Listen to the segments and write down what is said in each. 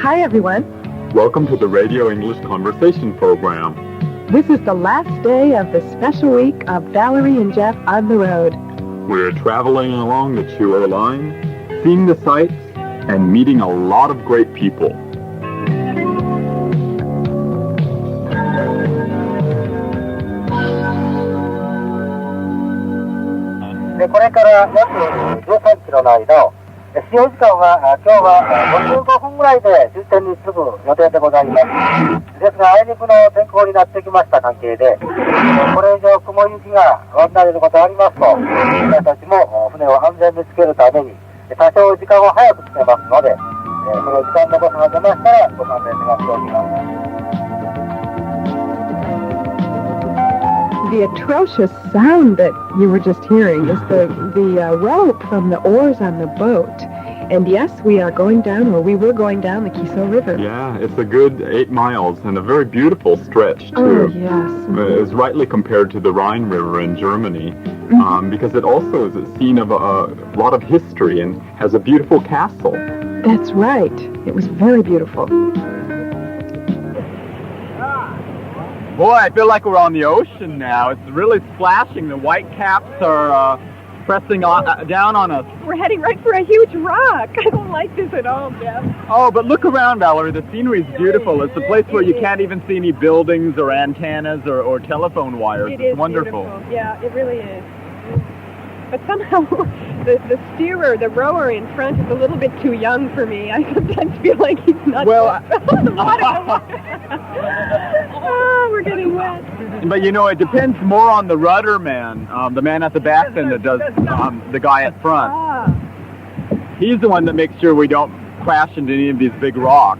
Hi, everyone. Welcome to the Radio English Conversation Program. This is the last day of the special week of Valerie and Jeff on the road. We're traveling along the Chuo Line, seeing the sights, and meeting a lot of great people. .これから約13キロの間を使用時間は今日は55分ぐらいで終点に着く予定でございます。ですがあいにくの天候になってきました関係でこれ以上雲行きが悪なれることがありますと私たちも船を安全につけるために多少時間を早くつけますのでその時間の誤差が出ましたらご勘弁願っておきます。The atrocious sound that you were just hearing is the rope from the oars on the boat. And yes, we are going down, or we were going down the KISO River. Yeah, it's a good 8 miles and a very beautiful stretch, too. Oh, yes. It's rightly compared to the Rhine River in Germany, because it also is a scene of a lot of history and has a beautiful castle. That's right. It was very beautiful. Boy, I feel like we're on the ocean now. It's really splashing. The white caps are pressing down on us. We're heading right for a huge rock. I don't like this at all, Jeff. Oh, but look around, Valerie. The scenery is beautiful. It's a place where you can't even see any buildings or antennas or telephone wires. It's wonderful. Beautiful. Yeah, it really is. But somehow the steerer, the rower in front is a little bit too young for me. I sometimes feel like he's not... Well, the water. Oh, we're getting wet. But you know, it depends more on the rudder man, the man at the back than it does the guy at front. He's the one that makes sure we don't crash into any of these big rocks.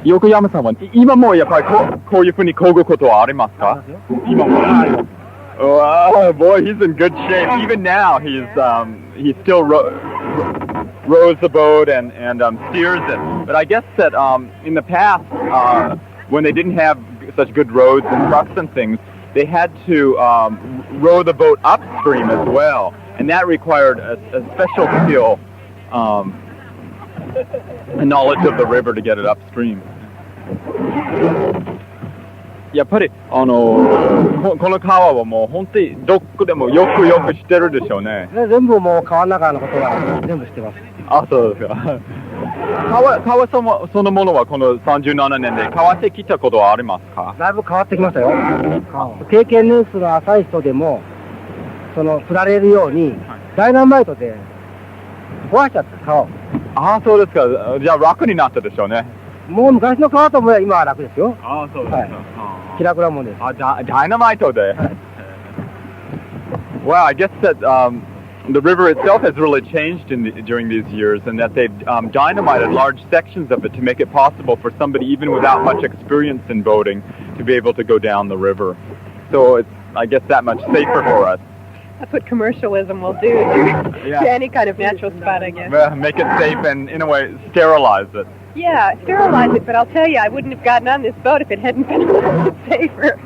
Yokoyama さんは今もやっぱりこういうふうに漕ぐことはありますか？今も。Oh boy, he's in good shape. Even now, he still rows the boat and steers it. But I guess that in the past, when they didn't have such good roads and trucks and things, they had to row the boat upstream as well, and that required a special skill, a knowledge of the river to get it upstream. やっぱりこの川はもう本当にどこでもよく知ってるでしょうね。全部もう川の中のことは全部知ってます。あ、そうですか。川そのものはこの37年で変わってきたことはありますか？だいぶ変わってきましたよ。経験年数の浅い人でも振られるようにダイナマイトで壊しちゃった川を。ああ、そうですか。じゃあ楽になったでしょうね。もう昔の川と思えば今は楽ですよ。ああ、そうですか。気楽なもんです。ダイナマイトで。Well, I guess that the river itself has really changed during these years, and that they've dynamited large sections of it to make it possible for somebody even without much experience in boating to be able to go down the river. So it's, I guess, that much safer for us. That's what commercialism will do to any kind of natural spot, I guess. Make it safe and, in a way, sterilize it. Yeah, sterilize it, but I'll tell you, I wouldn't have gotten on this boat if it hadn't been a little bit safer.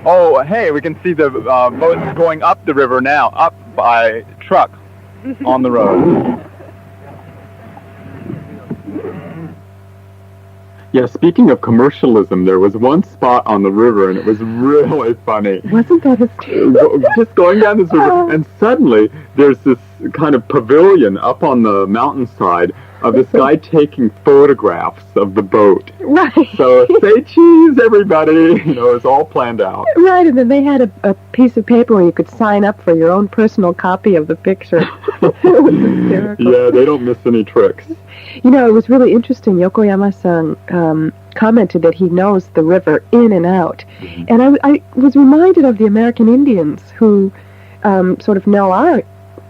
Oh, hey, we can see the boats going up the river now, up by truck on the road. Yeah, speaking of commercialism, there was one spot on the river, and it was really funny. Wasn't that hysterical? Just going down this river, and suddenly there's this kind of pavilion up on the mountainside of this guy taking photographs of the boat. Right. So say cheese, everybody. It's all planned out. Right, and then they had a piece of paper where you could sign up for your own personal copy of the picture. It was hysterical. Yeah, they don't miss any tricks. It was really interesting. Yokoyama-san commented that he knows the river in and out. Mm-hmm. And I was reminded of the American Indians who sort of know our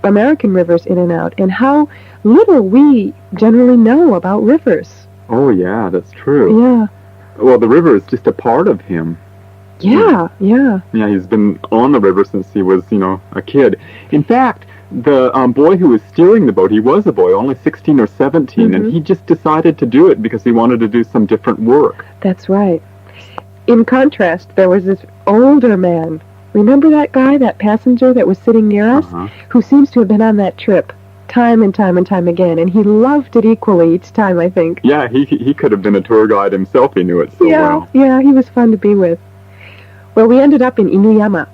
American rivers in and out, and how little we generally know about rivers. Oh, yeah, that's true. Yeah. Well, the river is just a part of him. Yeah. Yeah, he's been on the river since he was, a kid. In fact, the boy who was steering the boat, he was a boy, only 16 or 17, mm-hmm. and he just decided to do it because he wanted to do some different work. That's right. In contrast, there was this older man Remember that guy, that passenger that was sitting near us, who seems to have been on that trip time and time and time again, and he loved it equally each time, I think. Yeah, he could have been a tour guide himself. He knew it so well. Yeah, he was fun to be with. Well, we ended up in Inuyama.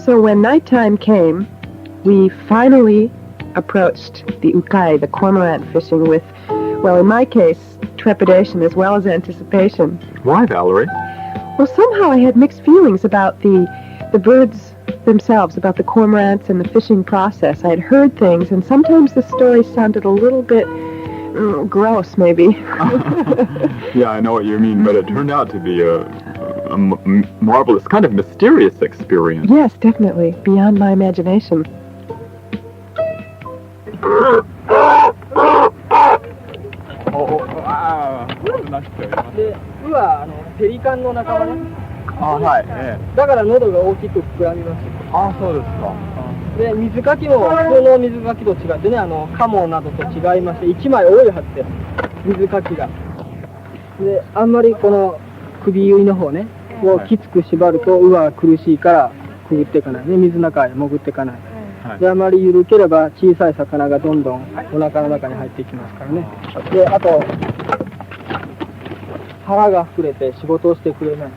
So when nighttime came, we finally approached the ukai, the cormorant fishing, with, well, in my case, trepidation as well as anticipation. Why, Valerie? Well, somehow I had mixed feelings about the birds themselves, about the cormorants and the fishing process. I had heard things, and sometimes the story sounded a little bit gross, maybe. Yeah, I know what you mean, but it turned out to be a marvelous, kind of mysterious experience. Yes, definitely. Beyond my imagination. Ah, で、ウはペリカンの仲間ね。はい。だから喉が大きく膨らみます。そうですか。で、水かきも普通の水かきと違ってね、カモなどと違いまして、1枚多いはずです。水かきが。で、あんまりこの首結いの方ね、をきつく縛るとウは苦しいからくぐっていかないね、水の中へ潜っていかない。で、あまり緩ければ小さい魚がどんどんお腹の中に入っていきますからね。で、あと腹が膨れて仕事をしてくれない。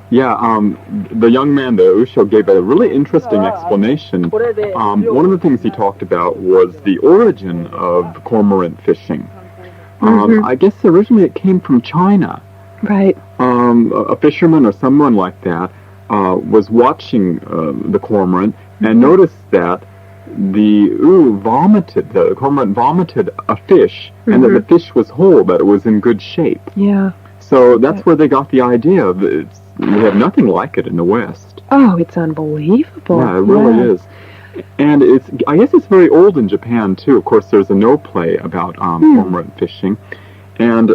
Yeah, the young man, the Usho, gave a really interesting explanation. One of the things he talked about was the origin of cormorant fishing. I guess originally it came from China. Right. A fisherman or someone like that was watching the cormorant and noticed that the cormorant vomited a fish, and that the fish was whole, that it was in good shape. Yeah. So that's where they got the idea of it. We have nothing like it in the West. Oh, it's unbelievable. Yeah, it really is. And I guess it's very old in Japan, too. Of course, there's a no play about cormorant fishing. And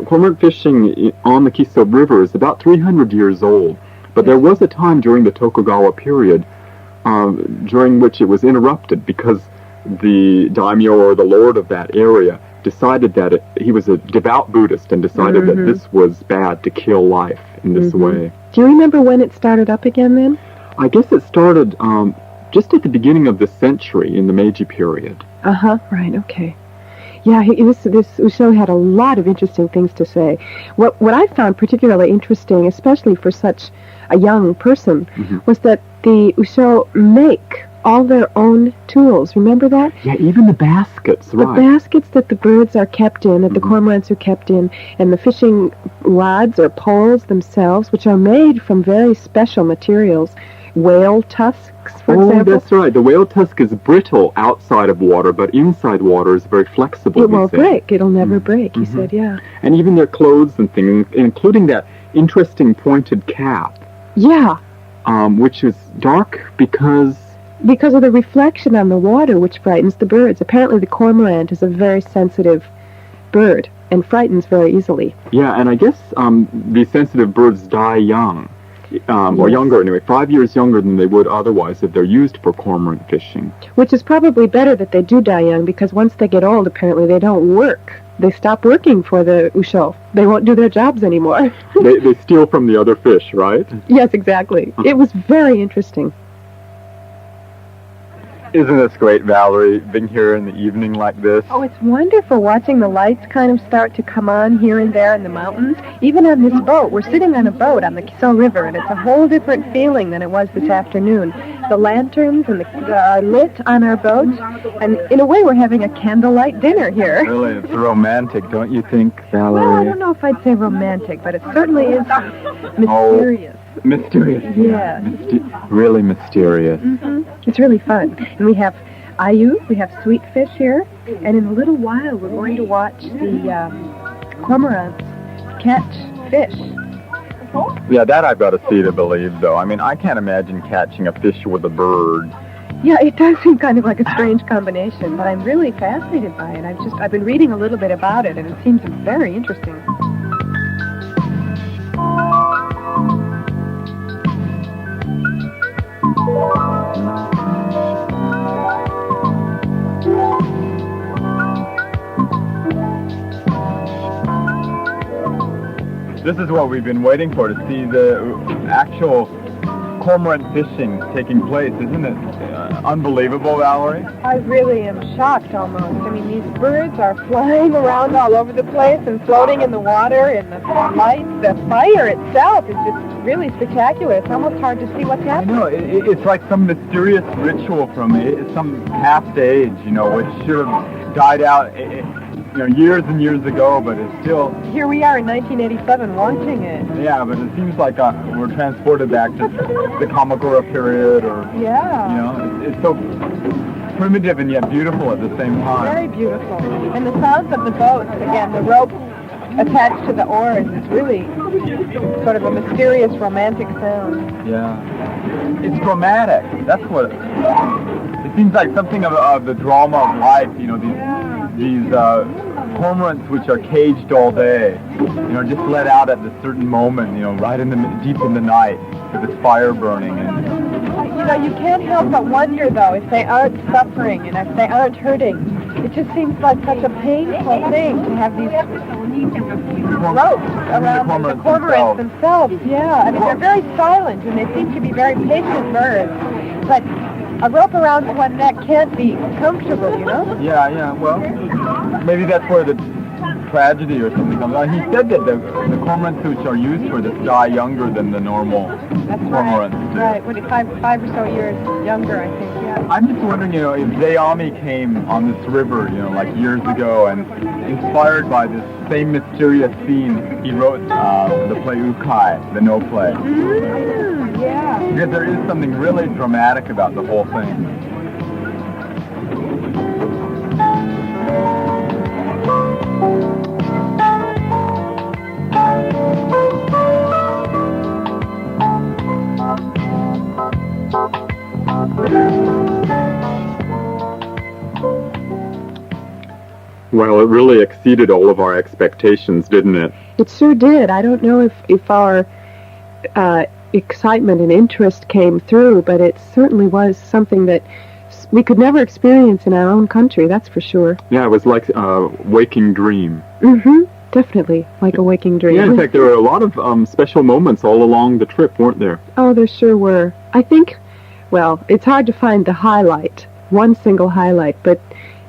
cormorant fishing on the Kiso River is about 300 years old. But there was a time during the Tokugawa period during which it was interrupted because the daimyo, or the lord of that area, decided that he was a devout Buddhist and decided that this was bad to kill life in this way. Do you remember when it started up again then? I guess it started just at the beginning of this century in the Meiji period. Right, okay. Yeah, this Usho had a lot of interesting things to say. What I found particularly interesting, especially for such a young person, was that the Usho make all their own tools. Remember that? Yeah, even the baskets, right. The baskets that the birds are kept in, that the cormorants are kept in, and the fishing rods or poles themselves, which are made from very special materials. Whale tusks, for example. Oh, that's right. The whale tusk is brittle outside of water, but inside water is very flexible. It won't break. It'll never break, he said, yeah. And even their clothes and things, including that interesting pointed cap. Yeah. Which is dark because of the reflection on the water, which frightens the birds. Apparently the cormorant is a very sensitive bird and frightens very easily. Yeah, and I guess these sensitive birds die young. Or younger anyway, 5 years younger than they would otherwise if they're used for cormorant fishing. Which is probably better that they do die young, because once they get old, apparently they don't work. They stop working for the Usho. They won't do their jobs anymore. they steal from the other fish, right? Yes, exactly. It was very interesting. Isn't this great, Valerie, being here in the evening like this? Oh, it's wonderful watching the lights kind of start to come on here and there in the mountains. Even on this boat, we're sitting on a boat on the Kiso River, and it's a whole different feeling than it was this afternoon. The lanterns and are lit on our boat, and in a way we're having a candlelight dinner here. Really, it's romantic, don't you think, Valerie? Well, I don't know if I'd say romantic, but it certainly is mysterious. Mysterious. Yeah. Really mysterious. It's really fun. And we have ayu, we have sweet fish here, and in a little while we're going to watch the cormorants catch fish. Yeah, that I've got to see to believe, though. I mean, I can't imagine catching a fish with a bird. Yeah, it does seem kind of like a strange combination, but I'm really fascinated by it. I've been reading a little bit about it, and it seems very interesting. This is what we've been waiting for, to see the actual cormorant fishing taking place. Isn't it unbelievable, Valerie? I really am shocked almost. I mean, these birds are flying around all over the place and floating in the water, and the lights, the fire itself is just really spectacular. It's almost hard to see what's happening. I know, it's like some mysterious ritual from some past age, which should have died out years and years ago, but it's still... Here we are in 1987 watching it. Yeah, but it seems like we're transported back to the Kamakura period, or... Yeah. It's so primitive and yet beautiful at the same time. Very beautiful. And the sounds of the boats, again, the rope attached to the oars is really sort of a mysterious, romantic sound. Yeah. It's dramatic. That's what... It seems like something of the drama of life, these cormorants which are caged all day, just let out at a certain moment, right deep in the night with this fire burning. And you can't help but wonder, though, if they aren't suffering and if they aren't hurting. It just seems like such a painful thing to have these ropes around the cormorants themselves. Yeah, I mean, they're very silent and they seem to be very patient birds, but a rope around one neck can't be comfortable, Yeah, well, maybe that's where the tragedy or something comes out. He said that the cormorants which are used for this die younger than the normal cormorants do. Right, 5 or so years younger, I think, yeah. I'm just wondering, if Zayami came on this river, like years ago, and inspired by this same mysterious scene, he wrote the play Ukai, the no play. Yeah. Because there is something really dramatic about the whole thing. Well, it really exceeded all of our expectations, didn't it? It sure did. I don't know if our excitement and interest came through, but it certainly was something that we could never experience in our own country, that's for sure. Yeah, it was like a waking dream. Definitely, like a waking dream. Yeah, in fact, there were a lot of special moments all along the trip, weren't there? Oh, there sure were. I think, well, it's hard to find the highlight, one single highlight, but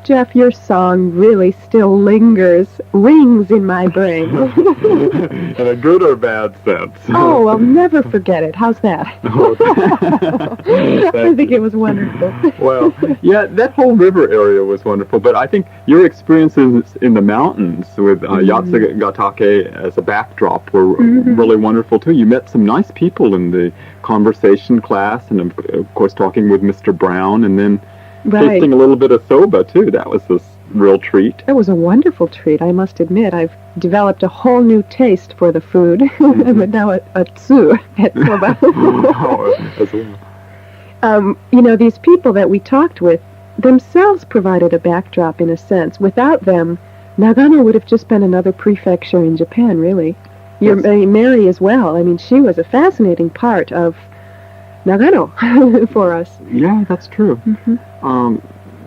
Jeff, your song really still rings in my brain. In a good or bad sense? Oh, I'll never forget it. How's that? I think it was wonderful. Well, yeah, that whole river area was wonderful, but I think your experiences in the mountains with Yatsugatake as a backdrop were really wonderful, too. You met some nice people in the conversation class, and of course talking with Mr. Brown, and then tasting a little bit of soba, too. That was a real treat. It was a wonderful treat, I must admit. I've developed a whole new taste for the food. But now a tsu at soba. These people that we talked with themselves provided a backdrop in a sense. Without them, Nagano would have just been another prefecture in Japan, really. Mary as well. I mean, she was a fascinating part of Nagano for us. Yeah, that's true.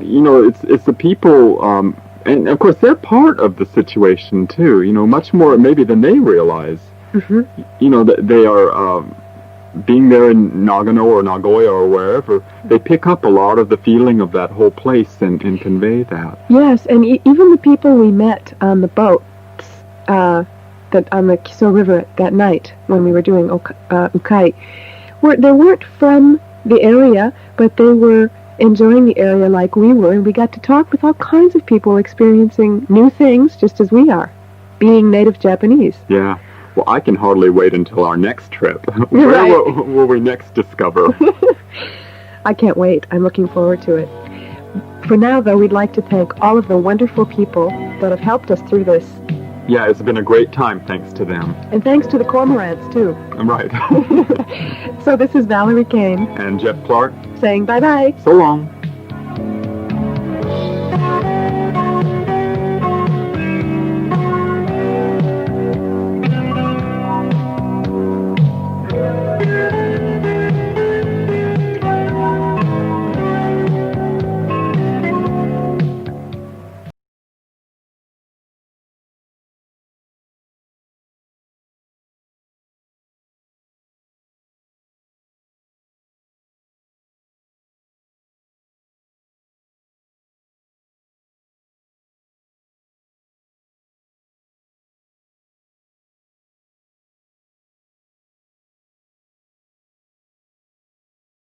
It's the people, and of course they're part of the situation too, much more maybe than they realize. That they are, being there in Nagano or Nagoya or wherever, they pick up a lot of the feeling of that whole place and convey that. Yes, and even the people we met on the boats, on the Kiso River that night when we were doing Ukai, they weren't from the area, but they were enjoying the area like we were, and we got to talk with all kinds of people experiencing new things just as we are, being native Japanese. Yeah. Well, I can hardly wait until our next trip. Where will we next discover? I can't wait. I'm looking forward to it. For now, though, we'd like to thank all of the wonderful people that have helped us through this. Yeah, it's been a great time thanks to them. And thanks to the cormorants, too. Right. So this is Valerie Koehn. And Jeff Clark. Saying bye-bye. So long.